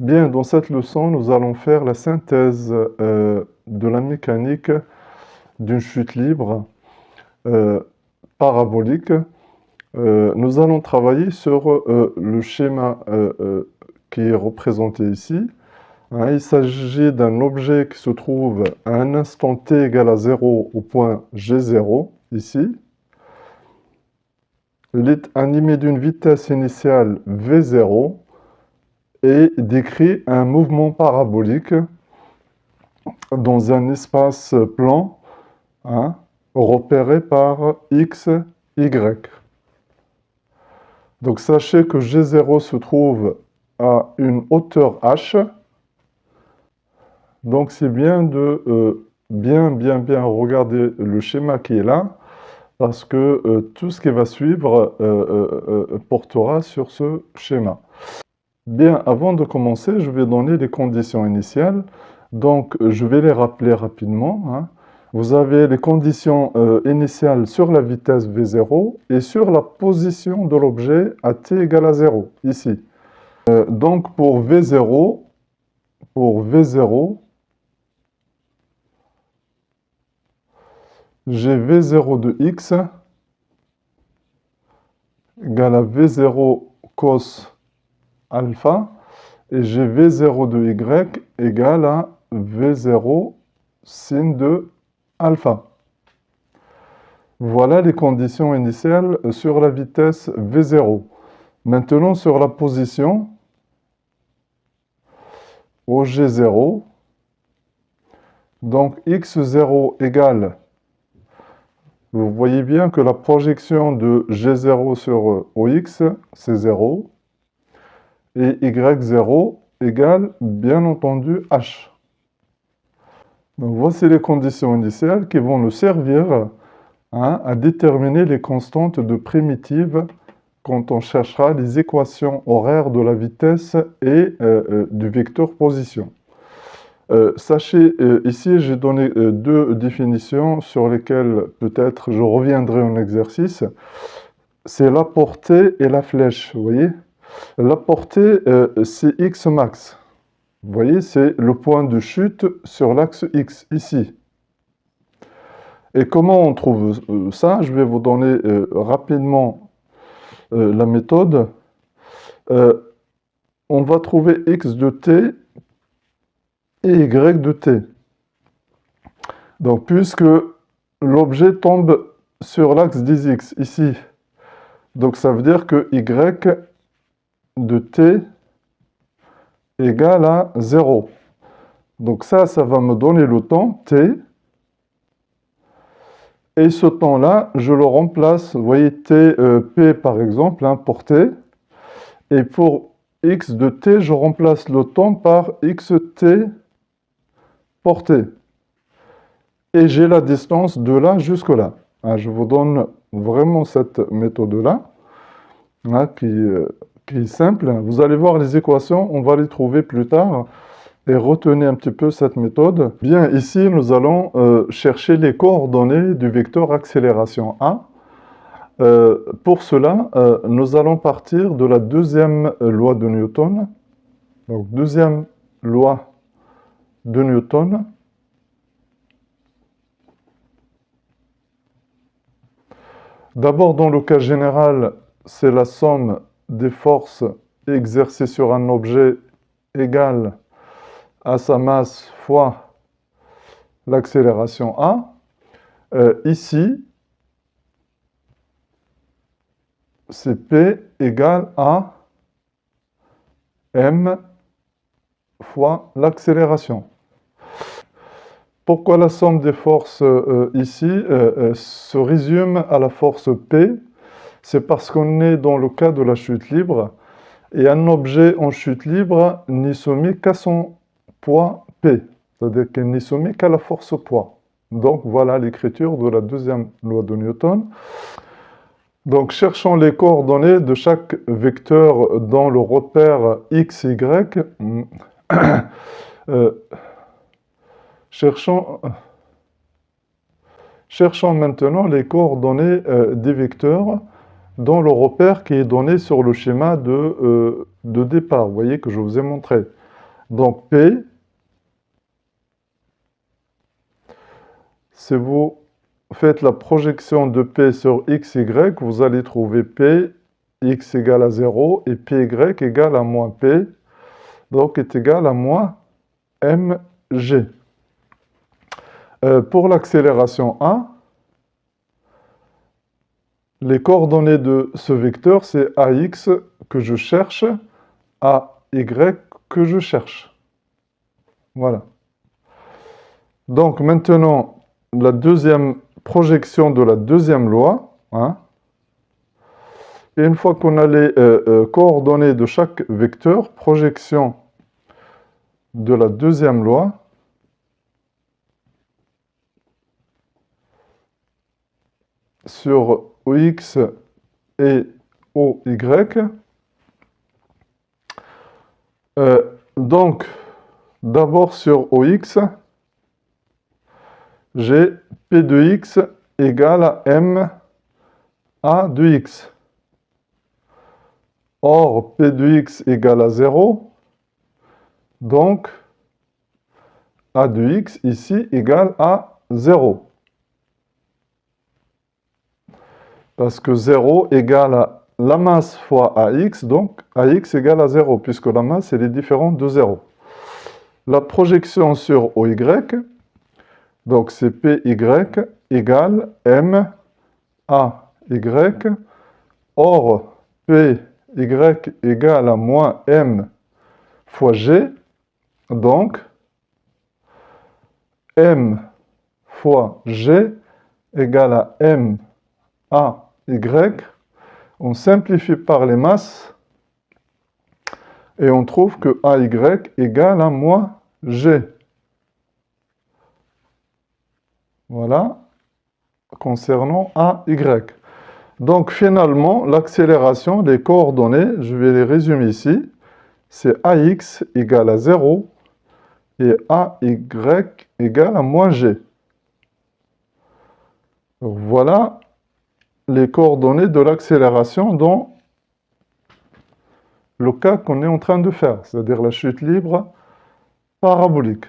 Bien, dans cette leçon, nous allons faire la synthèse de la mécanique d'une chute libre euh, parabolique. Nous allons travailler sur le schéma qui est représenté ici. Hein, il s'agit d'un objet qui se trouve à un instant t égal à 0 au point G0, ici. Il est animé d'une vitesse initiale V0 et décrit un mouvement parabolique dans un espace plan, hein, repéré par x, y. Donc sachez que G0 se trouve à une hauteur h. Donc c'est bien de bien regarder le schéma qui est là, parce que tout ce qui va suivre portera sur ce schéma. Bien, avant de commencer, je vais donner les conditions initiales. Donc, je vais les rappeler rapidement. Hein. Vous avez les conditions initiales sur la vitesse V0 et sur la position de l'objet à t égale à 0, ici. Donc, pour V0, j'ai V0 de x égale à V0 cos alpha, et j'ai V0 de y égale à V0 sin de alpha. Voilà les conditions initiales sur la vitesse V0. Maintenant, sur la position, au G0, donc x0 égale, vous voyez bien que la projection de G0 sur OX, c'est 0. Et y0 égale, bien entendu, h. Donc voici les conditions initiales qui vont nous servir à déterminer les constantes de primitive quand on cherchera les équations horaires de la vitesse et du vecteur position. Sachez, ici j'ai donné deux définitions sur lesquelles peut-être je reviendrai en exercice. C'est la portée et la flèche, vous voyez ? La portée, c'est x max. Vous voyez, c'est le point de chute sur l'axe x, ici. Et comment on trouve ça? Je vais vous donner rapidement la méthode. On va trouver x de t et y de t. Donc, puisque l'objet tombe sur l'axe des x, ici, donc ça veut dire que y de t égale à 0. Donc ça va me donner le temps t. Et ce temps-là, je le remplace, vous voyez, t, p par exemple, hein, pour t. Et pour x de t, je remplace le temps par xt pour t. Et j'ai la distance de là jusque là. Hein, je vous donne vraiment cette méthode-là, hein, qui est simple. Vous allez voir les équations, on va les trouver plus tard. Et retenez un petit peu cette méthode. Bien, ici, nous allons chercher les coordonnées du vecteur accélération A. Pour cela, nous allons partir de la deuxième loi de Newton. Donc, deuxième loi de Newton. D'abord, dans le cas général, c'est la somme des forces exercées sur un objet égale à sa masse fois l'accélération A. Ici, c'est P égale à M fois l'accélération. Pourquoi la somme des forces ici se résume à la force P? C'est parce qu'on est dans le cas de la chute libre, et un objet en chute libre n'est soumis qu'à son poids P, c'est-à-dire qu'il n'est soumis qu'à la force poids. Donc voilà l'écriture de la deuxième loi de Newton. Donc cherchons les coordonnées de chaque vecteur dans le repère x, y. Cherchons maintenant les coordonnées des vecteurs dans le repère qui est donné sur le schéma de départ, vous voyez, que je vous ai montré. Donc P, si vous faites la projection de P sur x, y, vous allez trouver P, x égale à 0 et Py égale à moins P, donc est égal à moins mg. Pour l'accélération A, les coordonnées de ce vecteur, c'est AX que je cherche, AY que je cherche. Voilà. Donc maintenant, la deuxième projection de la deuxième loi. Hein, et une fois qu'on a les coordonnées de chaque vecteur, projection de la deuxième loi. Sur OX et OY. Donc, d'abord sur OX, j'ai P de X égale à M A de X. Or, P de X égale à 0, donc A de X ici égale à 0. Parce que 0 égale à la masse fois AX, donc AX égale à 0, puisque la masse, elle est différente de 0. La projection sur OY, donc c'est PY égale M AY. Or, PY égale à moins M fois G, donc M fois G égale à M AY. On simplifie par les masses et on trouve que AY égale à moins G. Voilà, concernant AY. Donc finalement, l'accélération des coordonnées, je vais les résumer ici, c'est AX égale à 0 et AY égale à moins G. Donc voilà les coordonnées de l'accélération dans le cas qu'on est en train de faire, c'est-à-dire la chute libre parabolique.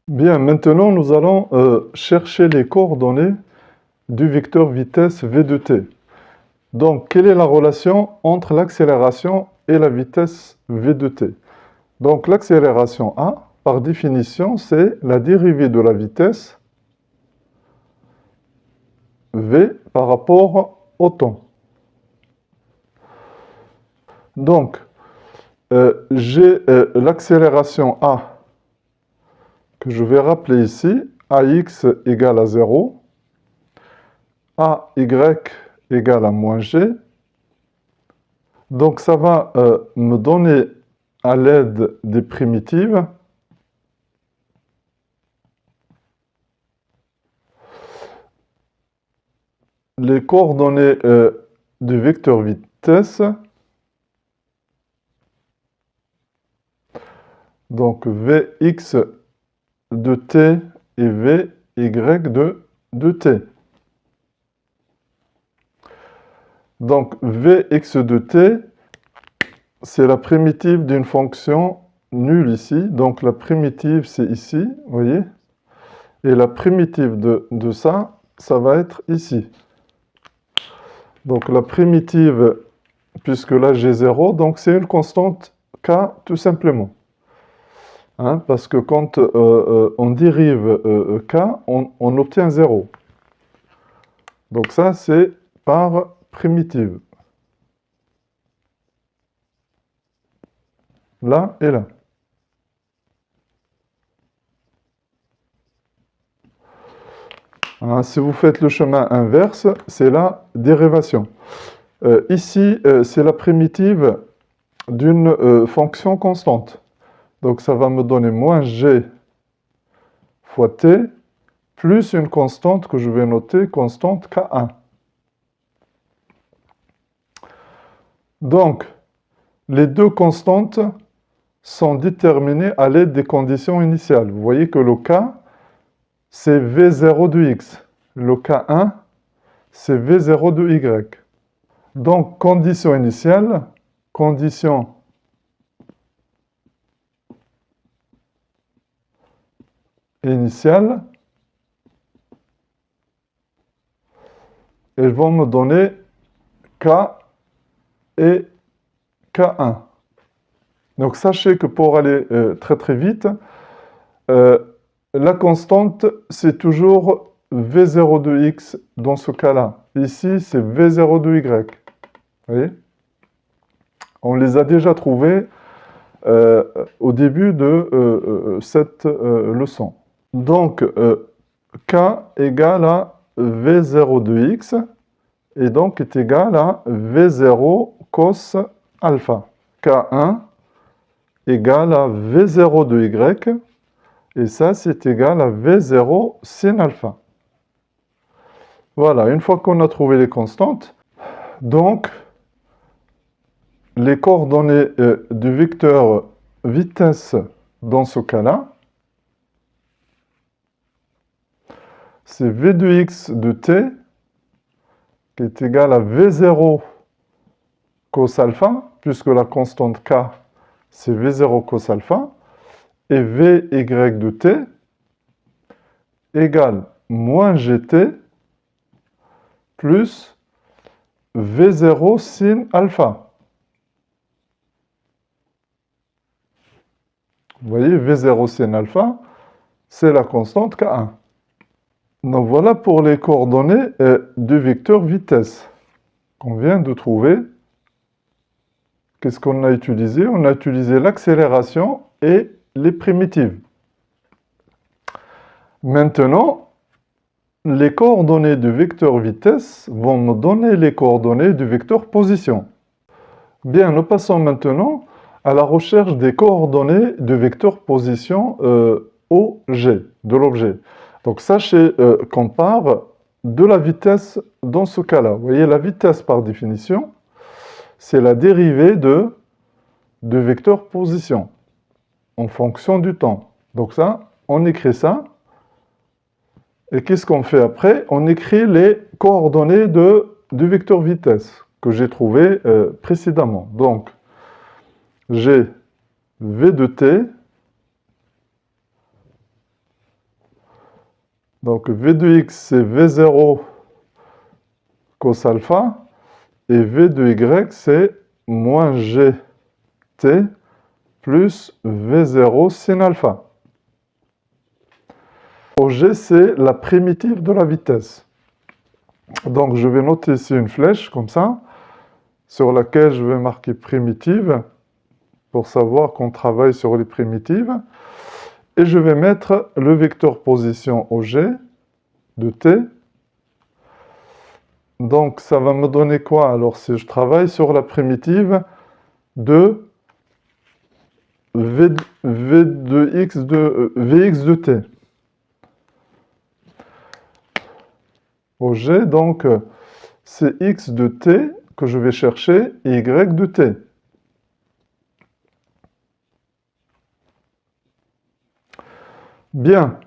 Bien, maintenant nous allons chercher les coordonnées du vecteur vitesse v de t. Donc, quelle est la relation entre l'accélération et la vitesse v de t? Donc, l'accélération A, par définition, c'est la dérivée de la vitesse v par rapport au temps. Donc, j'ai l'accélération A, que je vais rappeler ici, AX égale à 0, AY égale à moins G. Donc, ça va me donner, à l'aide des primitives, les coordonnées du vecteur vitesse. Donc, Vx de t et Vy de t. Donc, Vx de t, c'est la primitive d'une fonction nulle ici. Donc, la primitive, c'est ici, vous voyez. Et la primitive de ça, ça va être ici. Donc, la primitive, puisque là, j'ai 0, donc c'est une constante k, tout simplement. Hein, parce que quand on dérive k, on obtient 0. Donc ça, c'est par primitive. Là et là. Hein, si vous faites le chemin inverse, c'est la dérivation. Ici, c'est la primitive d'une fonction constante. Donc ça va me donner moins g fois t, plus une constante que je vais noter, constante K1. Donc, les deux constantes sont déterminées à l'aide des conditions initiales. Vous voyez que le K, c'est V0 de x. Le K1, c'est V0 de y. Donc, condition initiale, condition initiale, elles vont me donner K et K1. Donc, sachez que pour aller très très vite, la constante, c'est toujours V0 de x dans ce cas-là. Ici, c'est V0 de y. Vous voyez? On les a déjà trouvés au début de cette leçon. Donc, K égale à V0 de x, et donc est égal à V0 cos alpha. K1 égale à V0 de y, et ça, c'est égal à V0 sin alpha. Voilà, une fois qu'on a trouvé les constantes, donc, les coordonnées du vecteur vitesse dans ce cas-là, c'est V de x de t, qui est égal à V0 cos alpha, puisque la constante k, c'est V0 cos alpha, et Vy de t égale moins gt plus V0 sin alpha. Vous voyez, V0 sin alpha, c'est la constante K1. Donc voilà pour les coordonnées du vecteur vitesse qu'on vient de trouver. Qu'est-ce qu'on a utilisé? On a utilisé l'accélération et les primitives. Maintenant, les coordonnées du vecteur vitesse vont me donner les coordonnées du vecteur position. Bien, nous passons maintenant à la recherche des coordonnées du vecteur position OG, de l'objet. Donc sachez qu'on part de la vitesse dans ce cas-là. Vous voyez, la vitesse par définition, c'est la dérivée de vecteur position en fonction du temps. Donc ça, on écrit ça. Et qu'est-ce qu'on fait après? On écrit les coordonnées du vecteur vitesse que j'ai trouvé précédemment. Donc, j'ai V de t. Donc, V de x, c'est V0 cos alpha. Et V de y, c'est moins gt plus V0 sin alpha. G, c'est la primitive de la vitesse. Donc, je vais noter ici une flèche, comme ça. sur laquelle je vais marquer primitive, pour savoir qu'on travaille sur les primitives. Et je vais mettre le vecteur position au G de T. Donc, ça va me donner quoi? Alors, si je travaille sur la primitive de Vx de T. Au G, donc, c'est x de T que je vais chercher et y de T. Bien.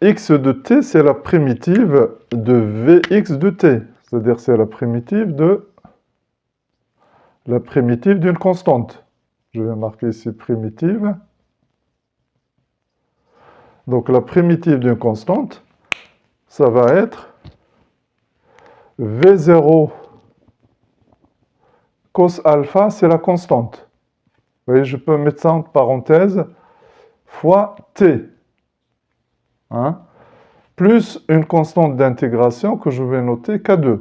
X de T, c'est la primitive de Vx de T. C'est-à-dire, c'est la primitive d'une constante. Je vais marquer ici primitive. Donc, la primitive d'une constante, ça va être V0 cos alpha, c'est la constante. Vous voyez, je peux mettre ça entre parenthèses, fois T. Hein, plus une constante d'intégration que je vais noter K2.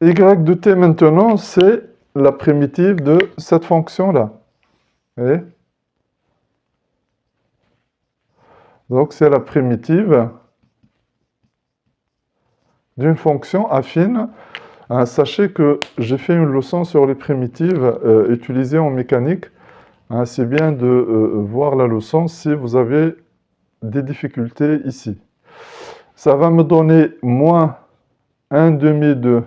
Y de T maintenant, c'est la primitive de cette fonction-là. Donc, c'est la primitive d'une fonction affine. Hein, sachez que j'ai fait une leçon sur les primitives utilisées en mécanique. Hein, c'est bien de voir la leçon si vous avez des difficultés ici. Ça va me donner moins 1 demi de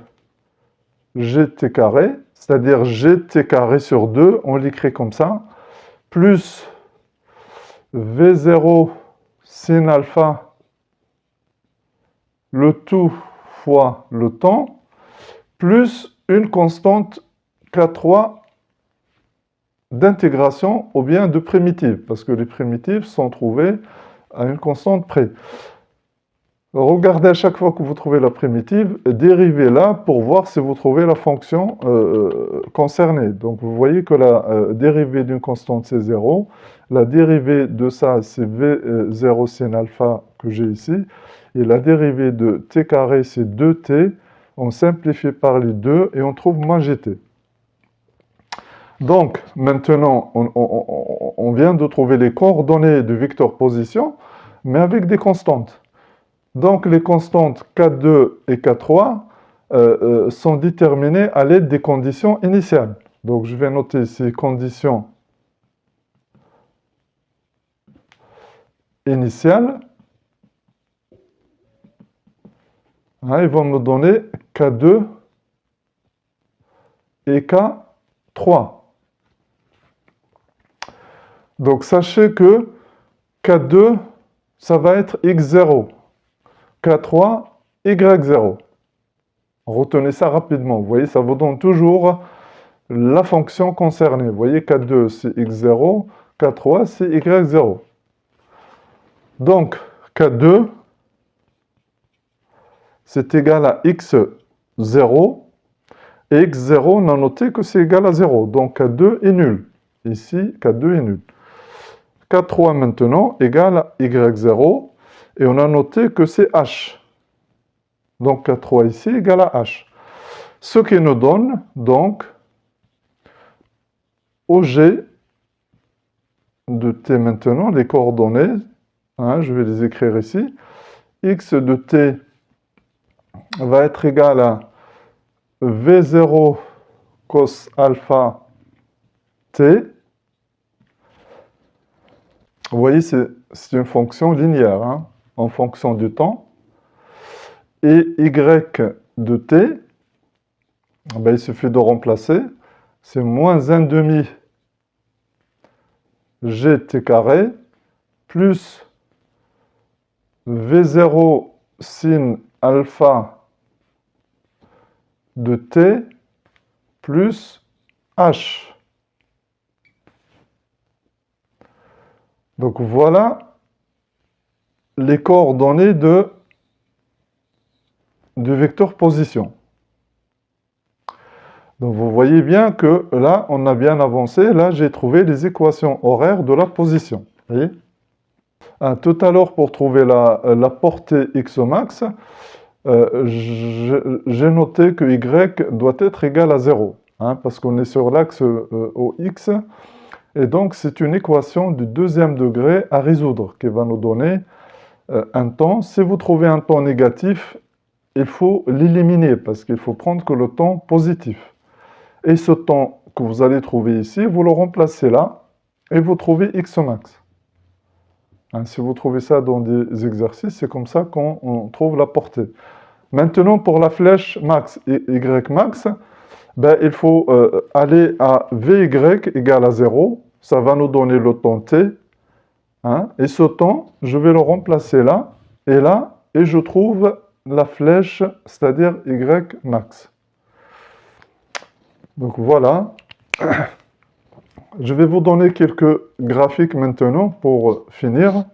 gt carré, c'est-à-dire gt carré sur 2, on l'écrit comme ça, plus V0 sin alpha, le tout fois le temps, plus une constante K3 d'intégration ou bien de primitive, parce que les primitives sont trouvées à une constante près. Regardez à chaque fois que vous trouvez la primitive, dérivez-la pour voir si vous trouvez la fonction concernée. Donc vous voyez que la dérivée d'une constante c'est 0, la dérivée de ça c'est V0 sin alpha que j'ai ici, et la dérivée de t carré c'est 2t, on simplifie par les deux et on trouve moins gt. Donc, maintenant, on vient de trouver les coordonnées du vecteur position, mais avec des constantes. Donc, les constantes K2 et K3 sont déterminées à l'aide des conditions initiales. Donc, je vais noter ici conditions initiales. Hein, ils vont me donner K2 et K3. Donc, sachez que K2, ça va être x0. K3, y0. Retenez ça rapidement. Vous voyez, ça vous donne toujours la fonction concernée. Vous voyez, K2, c'est x0. K3, c'est y0. Donc, K2, c'est égal à x0. Et x0, on a noté que c'est égal à 0. Donc, K2 est nul. Ici, K2 est nul. K3 maintenant égale à y0 et on a noté que c'est h. Donc K3 ici égale à h. Ce qui nous donne donc OG de t maintenant, les coordonnées, hein, je vais les écrire ici. X de t va être égal à V0 cos alpha t. Vous voyez, c'est une fonction linéaire, hein, en fonction du temps. Et y de t, ben, il suffit de remplacer. C'est moins 1 demi gt carré plus v0 sin alpha de t plus h. Donc voilà les coordonnées du vecteur position. Donc vous voyez bien que là, on a bien avancé. Là, j'ai trouvé les équations horaires de la position. Tout à l'heure, pour trouver la portée x au max, j'ai noté que y doit être égal à 0, hein, parce qu'on est sur l'axe OX, et donc c'est une équation du deuxième degré à résoudre qui va nous donner un temps. Si vous trouvez un temps négatif, il faut l'éliminer, parce qu'il faut prendre que le temps positif. Et ce temps que vous allez trouver ici, vous le remplacez là, et vous trouvez x max. Hein, si vous trouvez ça dans des exercices, c'est comme ça qu'on trouve la portée. Maintenant, pour la flèche max et y max, ben, il faut aller à vy égale à 0. Ça va nous donner le temps t. Hein, et ce temps, je vais le remplacer là, et je trouve la flèche, c'est-à-dire y max. Donc voilà. Je vais vous donner quelques graphiques maintenant pour finir.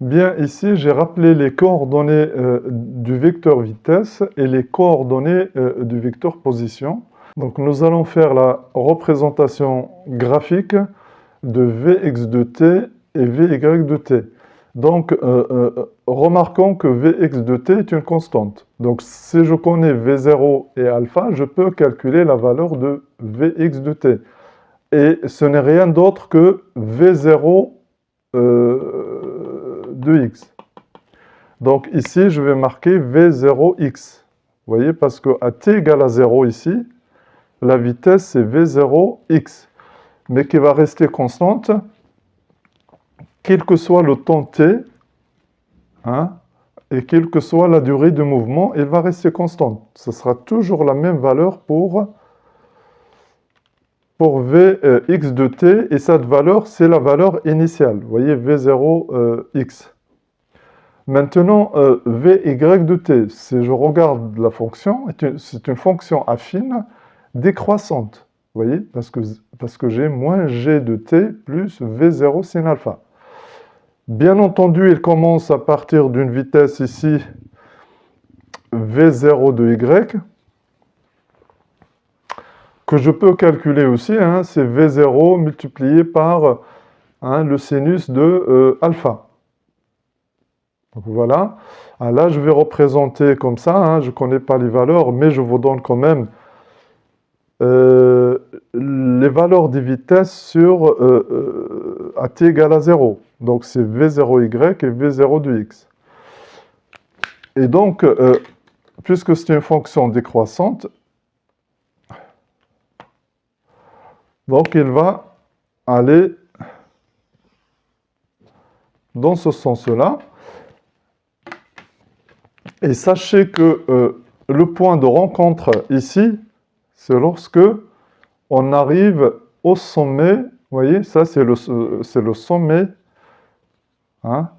Bien, ici, j'ai rappelé les coordonnées du vecteur vitesse et les coordonnées du vecteur position. Donc, nous allons faire la représentation graphique de Vx de t et Vy de t. Donc, remarquons que Vx de t est une constante. Donc, si je connais V0 et alpha, je peux calculer la valeur de Vx de t. Et ce n'est rien d'autre que V0 de x. Donc ici, je vais marquer V0x. Vous voyez, parce qu'à t égale à 0 ici, la vitesse c'est V0x, mais qui va rester constante, quel que soit le temps t, hein, et quelle que soit la durée du mouvement, il va rester constante. Ce sera toujours la même valeur pour Vx de t, et cette valeur, c'est la valeur initiale. Vous voyez, V0x. Maintenant, Vy de t, si je regarde la fonction, c'est une fonction affine décroissante. Vous voyez, parce que j'ai moins g de t plus V0 sin alpha. Bien entendu, il commence à partir d'une vitesse ici, V0 de y, que je peux calculer aussi, hein, c'est V0 multiplié par le sinus de alpha. Donc voilà. Alors là, je vais représenter comme ça, hein, je ne connais pas les valeurs, mais je vous donne quand même les valeurs des vitesses sur à t égale à 0. Donc c'est V0y et V0 de x. Et donc, puisque c'est une fonction décroissante, donc il va aller dans ce sens-là. Et sachez que le point de rencontre ici, c'est lorsque on arrive au sommet. Vous voyez, ça c'est le sommet. Hein,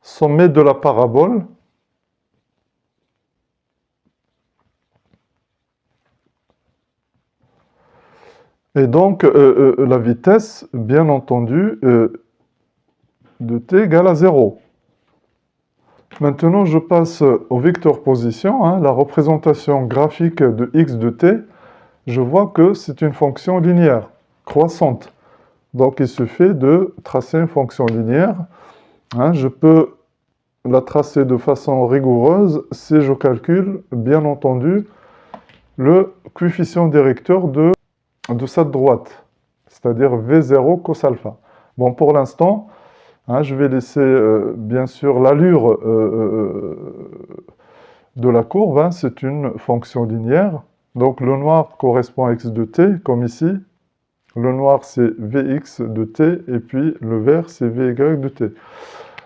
sommet de la parabole. Et donc, la vitesse, bien entendu, de t égale à 0. Maintenant, je passe au vecteur position, hein, la représentation graphique de x de t. Je vois que c'est une fonction linéaire, croissante. Donc, il suffit de tracer une fonction linéaire. Hein, je peux la tracer de façon rigoureuse si je calcule, bien entendu, le coefficient directeur de cette droite, c'est-à-dire V0 cos alpha. Bon, pour l'instant, hein, je vais laisser, bien sûr, l'allure de la courbe. Hein, c'est une fonction linéaire. Donc, le noir correspond à x de t, comme ici. Le noir, c'est Vx de t, et puis le vert, c'est Vy de t.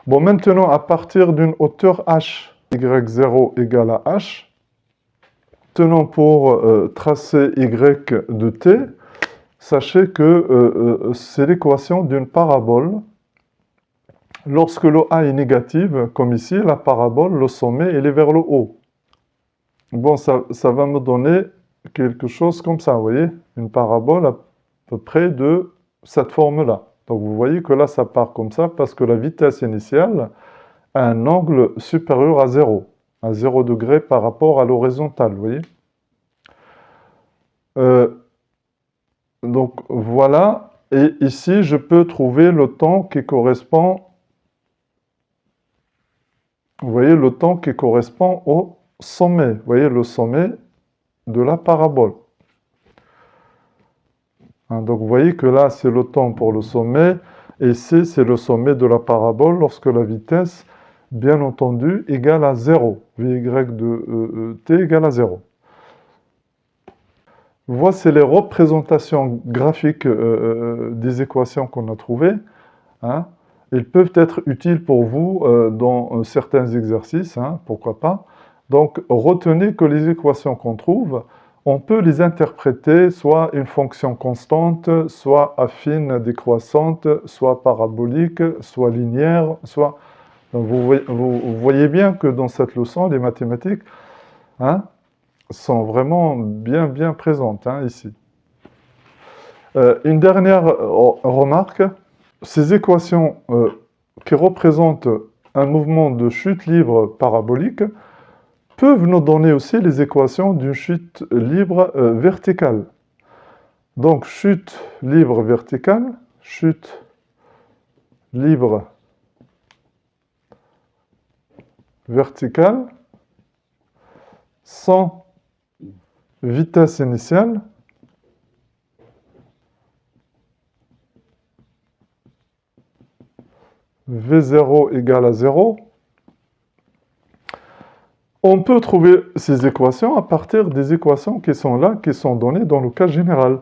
Bon, maintenant, à partir d'une hauteur h, y0 égale à h, maintenant, pour tracer y de t, sachez que c'est l'équation d'une parabole. Lorsque le a est négatif, comme ici, la parabole, le sommet, il est vers le haut. Bon, ça va me donner quelque chose comme ça, vous voyez, une parabole à peu près de cette forme-là. Donc vous voyez que là, ça part comme ça parce que la vitesse initiale a un angle supérieur à 0 degré par rapport à l'horizontale, vous voyez. Donc voilà, et ici, je peux trouver le temps qui correspond vous voyez le temps qui correspond au sommet. Vous voyez le sommet de la parabole. Hein, donc vous voyez que là, c'est le temps pour le sommet, et ici, c'est le sommet de la parabole lorsque la vitesse, bien entendu, égale à 0. Vy de t égale à 0. Voici les représentations graphiques des équations qu'on a trouvées. Hein. Ils peuvent être utiles pour vous dans certains exercices, hein, pourquoi pas. Donc, retenez que les équations qu'on trouve, on peut les interpréter soit une fonction constante, soit affine décroissante, soit parabolique, soit linéaire, soit... Donc, vous voyez bien que dans cette leçon, les mathématiques hein, sont vraiment bien présentes hein, ici. Une dernière remarque, ces équations qui représentent un mouvement de chute libre parabolique peuvent nous donner aussi les équations d'une chute libre verticale. Donc, chute libre verticale, chute libre verticale, sans vitesse initiale, V0 égale à 0. On peut trouver ces équations à partir des équations qui sont là, qui sont données dans le cas général.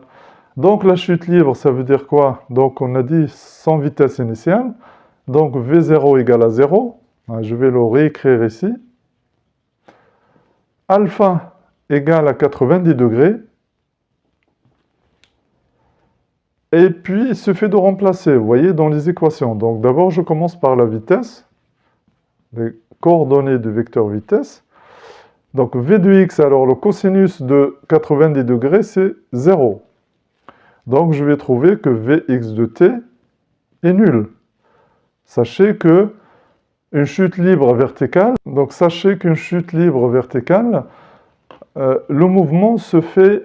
Donc la chute libre, ça veut dire quoi? Donc on a dit sans vitesse initiale. Donc V0 égale à 0. Je vais le réécrire ici. Alpha égale à 90 degrés. Et puis, il suffit de remplacer, vous voyez, dans les équations. Donc d'abord, je commence par la vitesse, les coordonnées du vecteur vitesse. Donc V de x, alors le cosinus de 90 degrés, c'est 0. Donc je vais trouver que Vx de t est nul. Sachez que une chute libre verticale, donc sachez qu'une chute libre verticale, le mouvement se fait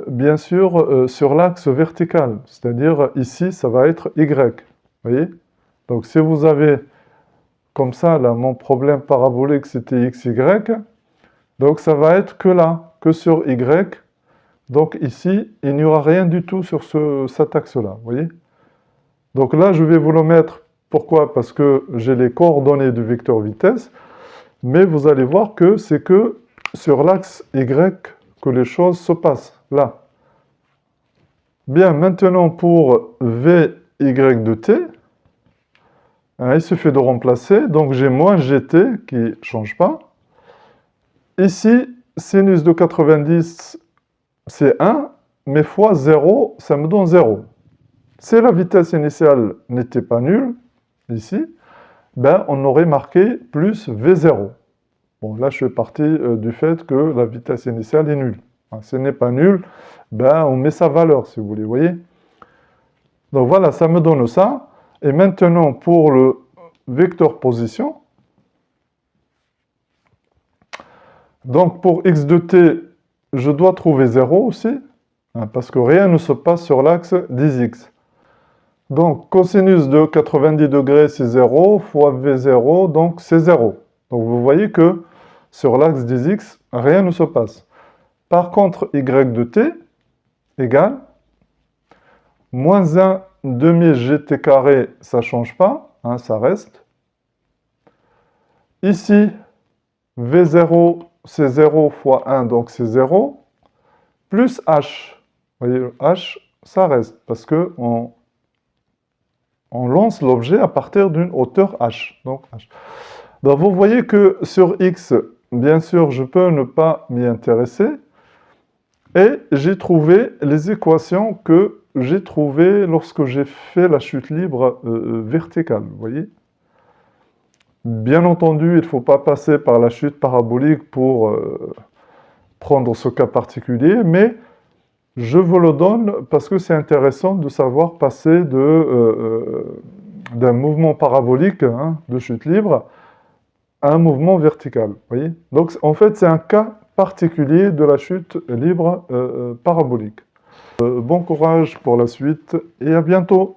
bien sûr sur l'axe vertical, c'est-à-dire ici ça va être y, vous voyez. Donc si vous avez comme ça, là, mon problème parabolique c'était xy, donc ça va être que là, que sur y, donc ici il n'y aura rien du tout sur cet axe-là, vous voyez. Donc là je vais vous le mettre, pourquoi? Parce que j'ai les coordonnées du vecteur vitesse, mais vous allez voir que c'est que sur l'axe Y que les choses se passent, là. Bien, maintenant pour Vy de t, hein, il suffit de remplacer, donc j'ai moins gt qui ne change pas. Ici, sinus de 90, c'est 1, mais fois 0, ça me donne 0. Si la vitesse initiale n'était pas nulle, ici, ben, on aurait marqué plus V0. Bon, là, je suis parti du fait que la vitesse initiale est nulle. Si ce n'est pas nul, ben, on met sa valeur, si vous voulez, voyez. Donc voilà, ça me donne ça. Et maintenant, pour le vecteur position, donc pour x de t, je dois trouver 0 aussi, hein, parce que rien ne se passe sur l'axe 10x. Donc, cosinus de 90 degrés, c'est 0, fois V0, donc c'est 0. Donc vous voyez que sur l'axe 10x, rien ne se passe. Par contre, y de t égale moins 1 demi-gt carré, ça ne change pas, hein, ça reste. Ici, V0, c'est 0 fois 1, donc c'est 0, plus h. Vous voyez, h, ça reste, parce qu'on lance l'objet à partir d'une hauteur h. Donc vous voyez que sur x, bien sûr, je peux ne pas m'y intéresser. Et j'ai trouvé les équations que j'ai trouvées lorsque j'ai fait la chute libre verticale, vous voyez. Bien entendu, il ne faut pas passer par la chute parabolique pour prendre ce cas particulier, mais je vous le donne parce que c'est intéressant de savoir passer d'un mouvement parabolique, hein, de chute libre, à un mouvement vertical, vous voyez. Donc, en fait, c'est un cas particulier de la chute libre parabolique. Bon courage pour la suite et à bientôt.